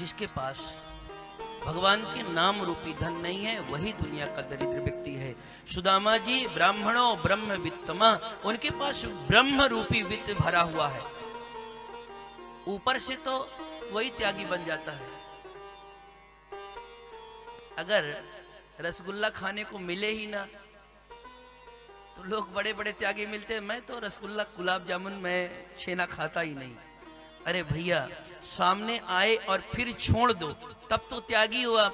जिसके पास भगवान के नाम रूपी धन नहीं है वही दुनिया का दरिद्र व्यक्ति है। सुदामा जी ब्राह्मणों ब्रह्म वित्तमा, उनके पास ब्रह्म रूपी वित्त भरा हुआ है। ऊपर से तो वही त्यागी बन जाता है। अगर रसगुल्ला खाने को मिले ही ना तो लोग बड़े बड़े त्यागी मिलते हैं। मैं तो रसगुल्ला गुलाब जामुन में छेना खाता ही नहीं। अरे भैया, सामने आए और फिर छोड़ दो तब तो त्यागी हुआ।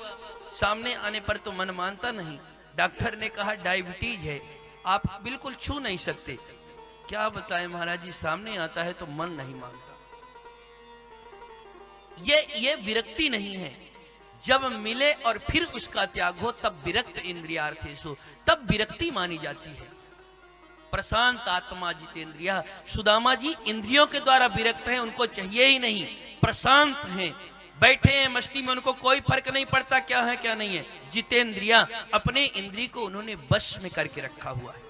सामने आने पर तो मन मानता नहीं। डॉक्टर ने कहा डायबिटीज है, आप बिल्कुल छू नहीं सकते। क्या बताएं महाराज जी, सामने आता है तो मन नहीं मानता। ये विरक्ति नहीं है। जब मिले और फिर उसका त्याग हो तब विरक्त इंद्रियार्थेषु, तब विरक्ति मानी जाती है। प्रशांत आत्मा जितेंद्रिया, सुदामा जी इंद्रियों के द्वारा विरक्त हैं, उनको चाहिए ही नहीं, प्रशांत हैं, बैठे हैं मस्ती में, उनको कोई फर्क नहीं पड़ता क्या है क्या नहीं है। जितेंद्रिया, अपने इंद्रिय को उन्होंने वश में करके रखा हुआ है।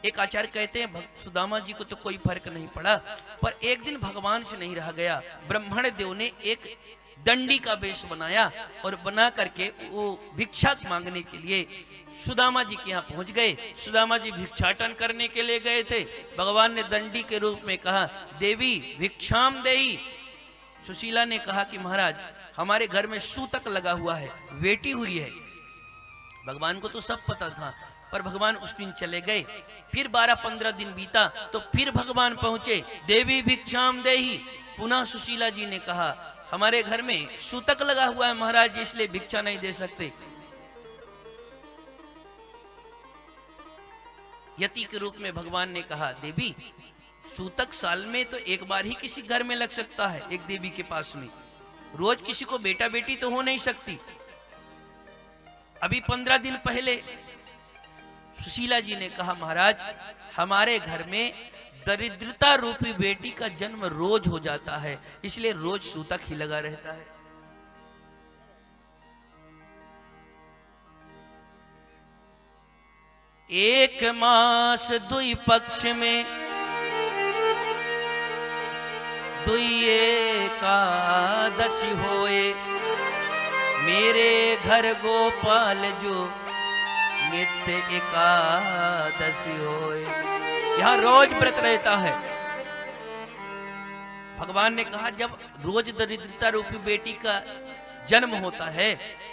एक आचार्य कहते हैं सुदामा जी को तो कोई फर्क नहीं पड़ा, पर एक दिन भगवान से नहीं रहा गया। ब्रह्मण देव ने एक दंडी का वेश बनाया और बना करके वो भिक्षा मांगने के लिए सुदामा जी के यहाँ पहुंच गए। सुदामा जी भिक्षाटन करने के लिए गए थे। भगवान ने दंडी के रूप में कहा, देवी भिक्षाम देही। सुशीला ने कहा कि महाराज हमारे घर में सूतक लगा हुआ है, वेटी हुई है। भगवान को तो सब पता था, पर भगवान उस दिन चले गए। फिर 12-15 दिन बीता तो फिर भगवान पहुंचे, देवी भिक्षाम देही। पुनः सुशीला जी ने कहा, हमारे घर में सूतक लगा हुआ है महाराज, इसलिए भिक्षा नहीं दे सकते। यति के रूप में भगवान ने कहा, देवी सूतक साल में तो एक बार ही किसी घर में लग सकता है, एक देवी के पास में। रोज किसी को बेटा बेटी तो हो नहीं सकती। अभी 15 दिन पहले सुशीला जी ने कहा, महाराज हमारे घर में दरिद्रता रूपी बेटी का जन्म रोज हो जाता है, इसलिए रोज सूतक ही लगा रहता है। एक मास दुई पक्ष में दुई एकादशी होए, मेरे घर गोपाल जो नित्य एकादशी होए। यहां रोज व्रत रहता है। भगवान ने कहा, जब रोज दरिद्रता रूपी बेटी का जन्म होता है,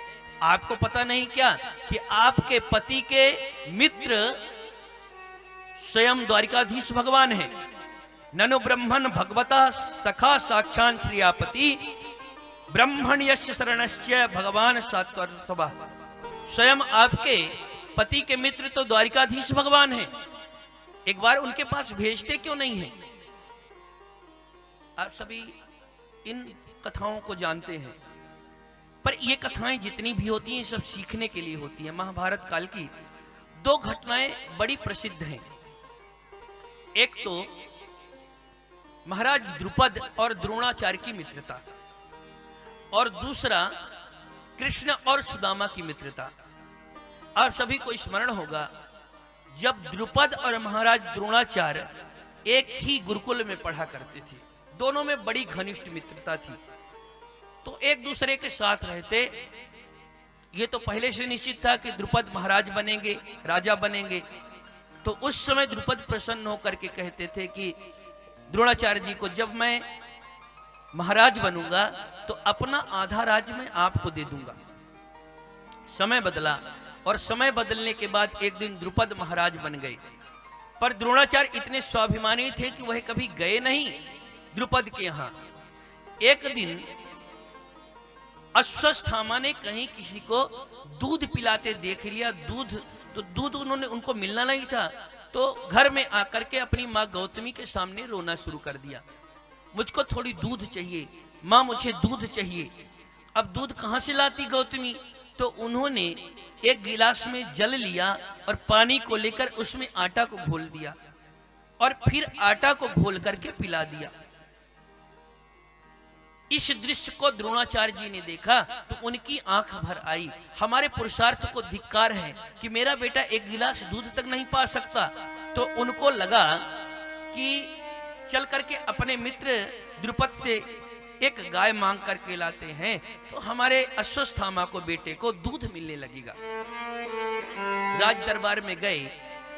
आपको पता नहीं क्या कि आपके पति के मित्र स्वयं द्वारिकाधीश भगवान है। ननु ब्रह्मण भगवता सखा साक्षान श्रियापति, ब्रह्मण यस्य शरणस्य भगवान सात्वरसभा। स्वयं आपके पति के मित्र तो द्वारिकाधीश भगवान है, एक बार उनके पास भेजते क्यों नहीं है? आप सभी इन कथाओं को जानते हैं, पर ये कथाएं जितनी भी होती हैं सब सीखने के लिए होती हैं। महाभारत काल की 2 घटनाएं बड़ी प्रसिद्ध हैं। एक तो महाराज द्रुपद और द्रोणाचार्य की मित्रता, और दूसरा कृष्ण और सुदामा की मित्रता। आप सभी को स्मरण होगा, जब द्रुपद और महाराज द्रोणाचार्य एक ही गुरुकुल में पढ़ा करते थे, दोनों में बड़ी घनिष्ठ मित्रता थी, तो एक दूसरे के साथ रहते। ये तो पहले से निश्चित था कि द्रुपद महाराज बनेंगे, राजा बनेंगे। तो उस समय द्रुपद प्रसन्न होकर के कहते थे कि द्रोणाचार्य जी को, जब मैं महाराज बनूंगा तो अपना आधा राज्य मैं आपको दे दूंगा। समय बदला, और समय बदलने के बाद एक दिन द्रुपद महाराज बन गए। पर द्रोणाचार्य इतने स्वाभिमानी थे कि वह कभी गए नहीं द्रुपद के यहां। एक दिन अश्वस्थामा ने कहीं किसी को दूध पिलाते देख लिया। दूध उन्होंने उनको मिलना नहीं था, तो घर में आकर के अपनी माँ गौतमी के सामने रोना शुरू कर दिया, मुझको थोड़ी दूध चाहिए माँ, मुझे दूध चाहिए। अब दूध कहाँ से लाती गौतमी? तो उन्होंने एक गिलास में जल लिया और पानी को लेकर उसमें आटा को घोल दिया और फिर आटा को घोल करके पिला दिया। इस दृश्य को द्रोणाचार्य जी ने देखा तो उनकी आंख भर आई। हमारे पुरुषार्थ को धिक्कार है कि मेरा बेटा एक गिलास दूध तक नहीं पा सकता। तो उनको लगा कि चल करके अपने मित्र द्रुपद से एक गाय मांग करके लाते हैं तो हमारे अश्वत्थामा को बेटे को दूध मिलने लगेगा। राज दरबार में गए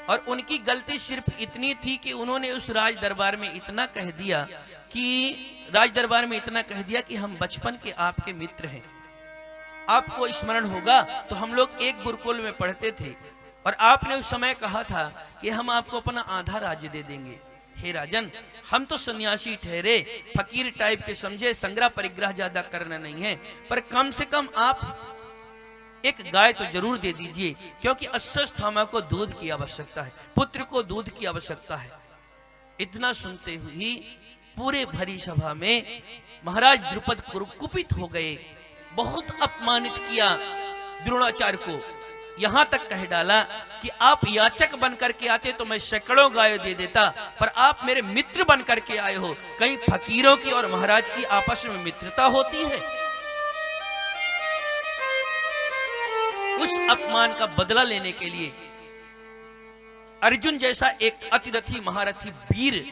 और उनकी गलती सिर्फ इतनी थी कि उन्होंने उस राज दरबार में इतना कह दिया कि हम बचपन के आपके मित्र हैं, आपको स्मरण होगा तो हम लोग एक गुरुकुल में पढ़ते थे और आपने उस समय कहा था कि हम आपको अपना आधा राज्य दे देंगे। हे राजन, हम तो सन्यासी ठहरे, फकीर टाइप के समझे, संग्रह परिग्रह ज्यादा करना नहीं है, पर कम से कम आप एक गाय तो जरूर दे दीजिए, क्योंकि अश्वत्थामा को दूध की आवश्यकता है, पुत्र को दूध की आवश्यकता है। इतना सुनते हुए पूरे भरी सभा में महाराज द्रुपद कुपित हो गए, बहुत अपमानित किया द्रोणाचार्य को, यहां तक कह डाला कि आप याचक बन करके आते तो मैं सैकड़ों गाय दे देता, पर आप मेरे मित्र बन करके आए हो, कहीं फकीरों की और महाराज की आपस में मित्रता होती है? उस अपमान का बदला लेने के लिए अर्जुन जैसा एक अतिरथी महारथी वीर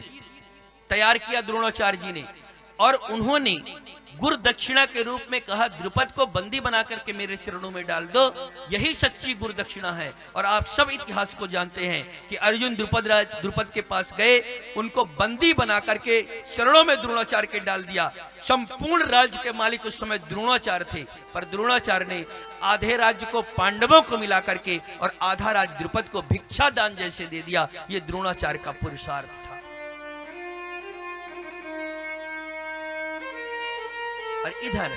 तैयार किया द्रोणाचार्य जी ने, और उन्होंने गुरु दक्षिणा के रूप में कहा द्रुपद को बंदी बना करके मेरे चरणों में डाल दो, यही सच्ची गुरु दक्षिणा है। और आप सब इतिहास को जानते हैं कि अर्जुन द्रुपद के पास गए, उनको बंदी बना करके चरणों में द्रोणाचार्य के डाल दिया। संपूर्ण राज्य के मालिक उस समय द्रोणाचार्य थे, पर द्रोणाचार्य ने आधे राज्य को पांडवों को मिला करके और आधा राज्य द्रुपद को भिक्षा दान जैसे दे दिया। ये द्रोणाचार्य का पुरुषार्थ था। और इधर